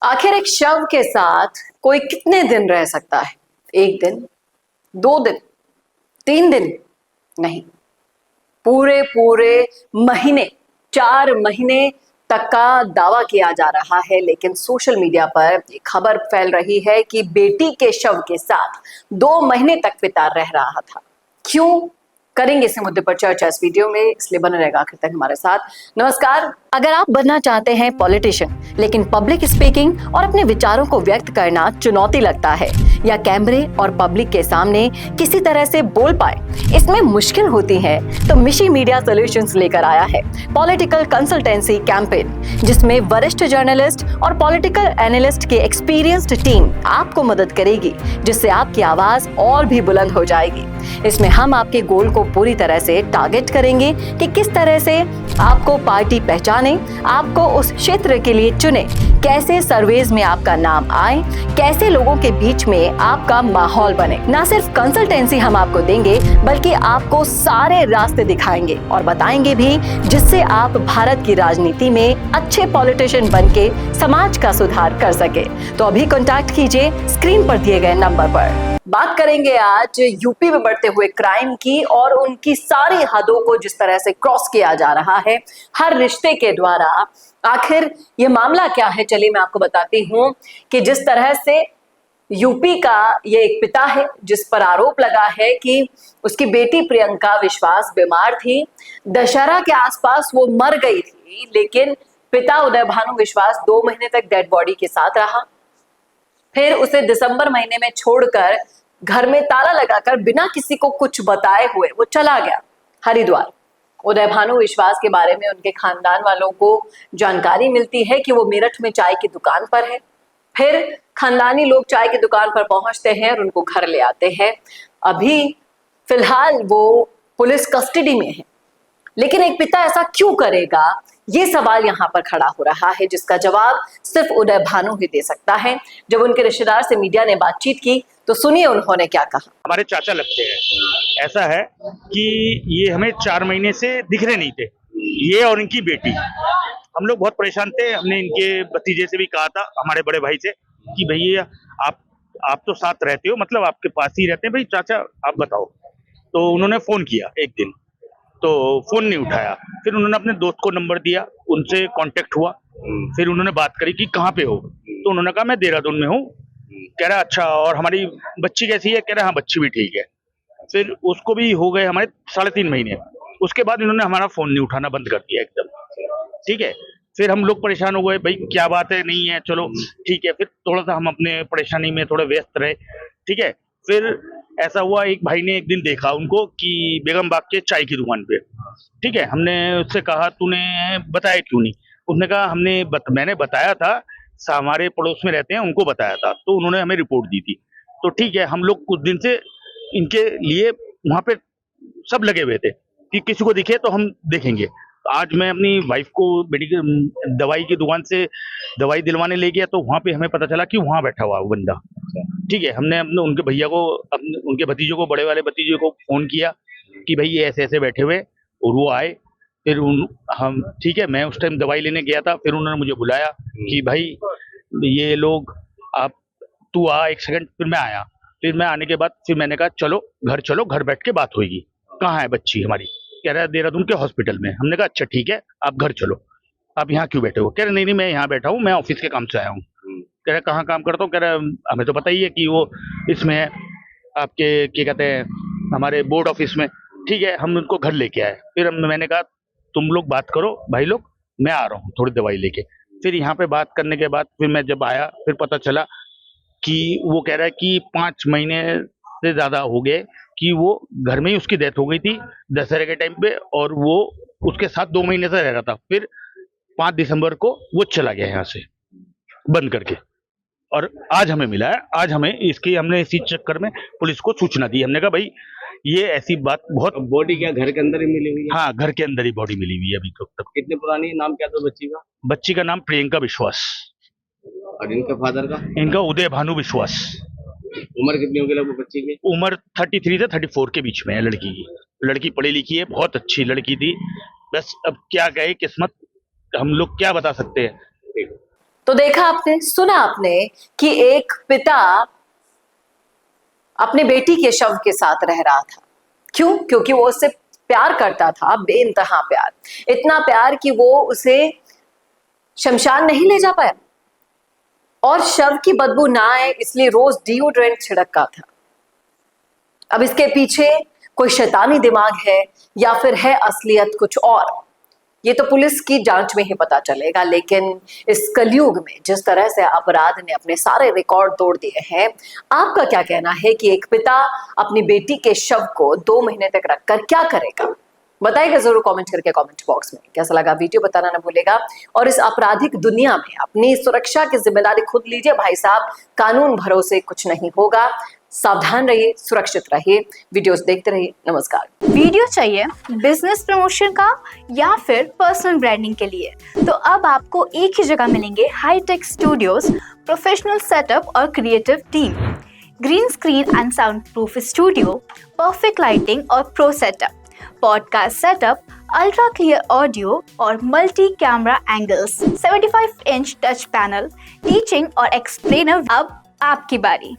आखिर एक शव के साथ कोई कितने दिन रह सकता है? एक दिन, 2 दिन, 3 दिन? नहीं, पूरे पूरे महीने, 4 महीने तक का दावा किया जा रहा है। लेकिन सोशल मीडिया पर एक खबर फैल रही है कि बेटी के शव के साथ 2 महीने तक पिता रह रहा था। क्यों? करेंगे इस मुद्दे पर चर्चा इस वीडियो में, इसलिए बने रहेगा आखिर तक हमारे साथ। नमस्कार। अगर आप बनना चाहते हैं पॉलिटिशियन, लेकिन पब्लिक स्पीकिंग और अपने विचारों को व्यक्त करना चुनौती लगता है, या कैमरे और पब्लिक के सामने किसी तरह से बोल पाए इसमें मुश्किल होती है, तो मिशी मीडिया सॉल्यूशंस लेकर आया है पॉलिटिकल कंसल्टेंसी कैंपेन, जिसमें वरिष्ठ जर्नलिस्ट और पॉलिटिकल एनालिस्ट की एक्सपीरियंस्ड टीम आपको मदद करेगी, जिससे आपकी आवाज और भी बुलंद हो जाएगी। इसमें हम आपके गोल को पूरी तरह से टारगेट करेंगे कि किस तरह से आपको पार्टी पहचाने, आपको उस क्षेत्र के लिए चुने, कैसे सर्वेज में आपका नाम आए, कैसे लोगों के बीच में आपका माहौल बने। ना सिर्फ कंसल्टेंसी हम आपको देंगे, बल्कि आपको सारे रास्ते दिखाएंगे और बताएंगे भी, जिससे आप भारत की राजनीति में अच्छे पॉलिटिशियन बनके समाज का सुधार कर सके। तो अभी कॉन्टैक्ट कीजिए स्क्रीन पर दिए गए नंबर पर। बात करेंगे आज यूपी में बढ़ते हुए क्राइम की और उनकी सारी हदों को जिस तरह से क्रॉस किया जा रहा है हर रिश्ते के द्वारा। आखिर ये मामला क्या है, चलिए मैं आपको बताती हूँ कि जिस तरह से यूपी का ये एक पिता है जिस पर आरोप लगा है कि उसकी बेटी प्रियंका विश्वास बीमार थी, दशहरा के आसपास वो मर गई थी, लेकिन पिता उदय भानु विश्वास 2 महीने तक डेड बॉडी के साथ रहा। फिर उसे दिसंबर महीने में छोड़कर घर में ताला लगाकर बिना किसी को कुछ बताए हुए वो चला गया हरिद्वार। उदय भानु विश्वास के बारे में उनके खानदान वालों को जानकारी मिलती है कि वो मेरठ में चाय की दुकान पर है। फिर खानदानी लोग चाय की दुकान पर पहुंचते हैं और उनको घर ले आते हैं। अभी फिलहाल वो पुलिस कस्टडी में है, लेकिन एक पिता ऐसा क्यों करेगा, ये सवाल यहाँ पर खड़ा हो रहा है, जिसका जवाब सिर्फ उदय भानु ही दे सकता है। जब उनके रिश्तेदार से मीडिया ने बातचीत की तो सुनिए उन्होंने क्या कहा। हमारे चाचा लगते हैं। ऐसा है कि ये हमें 4 महीने से दिख रहे नहीं थे, ये और इनकी बेटी। हम लोग बहुत परेशान थे। हमने इनके भतीजे से भी कहा था, हमारे बड़े भाई से, कि भैया आप तो साथ रहते हो, मतलब आपके पास ही रहते हैं, भाई चाचा आप बताओ। तो उन्होंने फोन किया एक दिन, तो फोन नहीं उठाया। फिर उन्होंने अपने दोस्त को नंबर दिया, उनसे कांटेक्ट हुआ। फिर उन्होंने बात करी कि कहाँ पे हो, तो उन्होंने कहा मैं देहरादून में हूँ। कह रहा अच्छा, और हमारी बच्ची कैसी है? कह रहा हाँ बच्ची भी ठीक है। फिर उसको भी हो गए हमारे 3.5 महीने। उसके बाद इन्होंने हमारा फोन नहीं उठाना बंद कर दिया एकदम। ठीक है, फिर हम लोग परेशान हो गए, भाई क्या बात है, नहीं है, चलो ठीक है। फिर थोड़ा सा हम अपने परेशानी में थोड़े व्यस्त रहे। ठीक है, फिर ऐसा हुआ, एक भाई ने एक दिन देखा उनको कि बेगम बाग के चाय की दुकान पे। ठीक है, हमने उससे कहा तूने बताया क्यों नहीं? उसने कहा मैंने बताया था, हमारे पड़ोस में रहते हैं, उनको बताया था, तो उन्होंने हमें रिपोर्ट दी थी। तो ठीक है, हम लोग कुछ दिन से इनके लिए वहां पे सब लगे हुए थे कि किसी को दिखे तो हम देखेंगे। तो आज मैं अपनी वाइफ को मेडिकल दवाई की दुकान से दवाई दिलवाने ले गया, तो वहां पे हमें पता चला कि वहां बैठा हुआ वो बंदा। ठीक है, हमने अपने उनके भैया को, उनके भतीजों को, बड़े वाले भतीजे को फोन किया कि भाई ये ऐसे ऐसे बैठे हुए, और वो आए। फिर हम ठीक है, मैं उस टाइम दवाई लेने गया था। फिर उन्होंने मुझे बुलाया कि भाई ये लोग, आप तू आ 1 सेकंड। फिर मैं आया। फिर मैं आने के बाद फिर मैंने कहा चलो, घर बैठ के बात होगी। कहाँ है बच्ची हमारी? कह रहा है देहरादून के हॉस्पिटल में। हमने कहा अच्छा ठीक है, आप घर चलो, आप यहाँ क्यों बैठे हो? कह रहे नहीं मैं यहाँ बैठा हूँ, मैं ऑफिस के काम से आया हूँ। कह रहा कहाँ काम करता हूँ? कह रहा हमें तो पता ही है कि वो इसमें है, आपके क्या कहते हैं, हमारे बोर्ड ऑफिस में। ठीक है, हम उनको घर लेके आए। फिर मैंने कहा तुम लोग बात करो भाई लोग, मैं आ रहा हूँ थोड़ी दवाई लेके। फिर यहाँ पे बात करने के बाद फिर मैं जब आया, फिर पता चला कि वो कह रहा है कि 5 महीने से ज्यादा हो गए कि वो घर में ही उसकी डेथ हो गई थी दशहरे के टाइम पे, और वो उसके साथ 2 महीने से रह रहा था। फिर 5 दिसंबर को वो चला गया यहाँ से बंद करके, और आज हमें मिला है। आज हमने इसी चक्कर में पुलिस को सूचना दी। हमने कहा भाई ये ऐसी बात बहुत। बॉडी क्या घर के अंदर ही मिली हुई है? हाँ, घर के अंदर ही बॉडी मिली हुई है अभी तक। कितनी पुरानी है? नाम क्या था बच्ची का? बच्ची का नाम प्रियंका विश्वास, और इनके फादर का? इनका उदय भानु विश्वास। उम्र कितनी होगी लगभग बच्ची की? उम्र 33 से 34 के बीच में है लड़की की। लड़की पढ़ी लिखी है, बहुत अच्छी लड़की थी। बस अब क्या कहे किस्मत, हम लोग क्या बता सकते हैं। तो देखा आपने, सुना आपने कि एक पिता अपने बेटी के शव के साथ रह रहा था। क्यों? क्योंकि वो उससे प्यार करता था, बेइंतहा प्यार, इतना प्यार कि वो उसे शमशान नहीं ले जा पाया और शव की बदबू ना आए इसलिए रोज डिओड्रेंट छिड़का था। अब इसके पीछे कोई शैतानी दिमाग है या फिर है असलियत कुछ और, ये तो पुलिस की जांच में ही पता चलेगा। लेकिन इस कलयुग में जिस तरह से अपराध ने अपने सारे रिकॉर्ड तोड़ दिए हैं, आपका क्या कहना है कि एक पिता अपनी बेटी के शव को 2 महीने तक रखकर क्या करेगा? बताइएगा जरूर कमेंट करके कमेंट बॉक्स में। कैसा लगा वीडियो बताना ना भूलेगा और इस आपराधिक दुनिया में अपनी सुरक्षा की जिम्मेदारी खुद लीजिए भाई साहब। कानून भरोसे कुछ नहीं होगा। सावधान रहिए, सुरक्षित रहिए, वीडियोस देखते रहिए। नमस्कार। वीडियो चाहिए बिजनेस प्रमोशन का या फिर पर्सनल ब्रांडिंग के लिए, तो अब आपको एक ही जगह मिलेंगे हाईटेक स्टूडियोज, प्रोफेशनल सेटअप और creative team, green screen and sound proof studio, perfect lighting और pro setup, podcast setup, ultra clear audio और multi camera angles, 75 inch touch panel, teaching और एक्सप्लेनर। अब आपकी बारी।